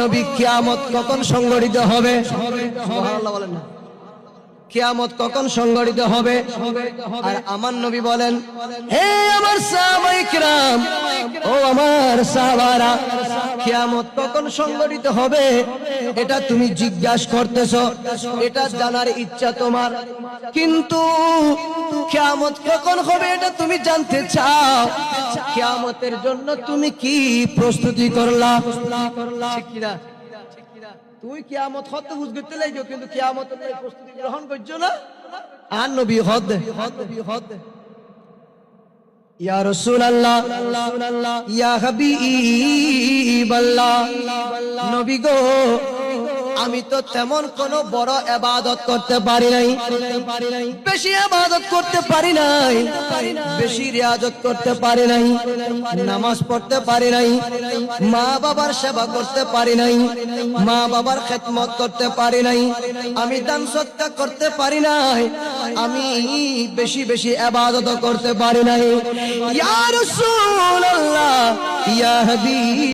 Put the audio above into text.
নবী কিয়ামত কখন সংঘটিত হবে? সুবহানাল্লাহ বলেন না। কিয়ামত কখন সংঘটিত হবে? আর আমার নবী বলেন, হে আমার সাহাবায়ে কিরাম, ও আমার সাহাবারা, কিয়ামত কখন সংঘটিত হবে এটা তুমি জিজ্ঞাসা করতেছো, এটা জানার ইচ্ছা তোমার, কিন্তু কিয়ামত কখন হবে এটা তুমি জানতে চাও। কিয়ামতের জন্য তুমি কি প্রস্তুতি করলা? ঠিক কি না? তুই কিয়ামত হতে হুজ করতে লাগো, কিন্তু কিয়ামতের প্রস্তুতি গ্রহণ করছো না। আর নবী হদ ইয়া রাসূলুল্লাহ, ইয়া হাবিবাল্লাহ, নবী গো, আমি তো তেমন কোন বড় ইবাদত করতে পারি নাই, বেশি ইবাদত করতে পারি নাই, বেশি রিয়াজত করতে পারি নাই, নামাজ পড়তে পারি নাই, মা বাবার সেবা করতে পারি নাই, মা বাবার খেদমত করতে পারি নাই, আমি দান সদকা করতে পারি নাই, আমি বেশি বেশি ইবাদত করতে পারি নাই। ইয়া রাসূলুল্লাহ, ইয়া হাবিব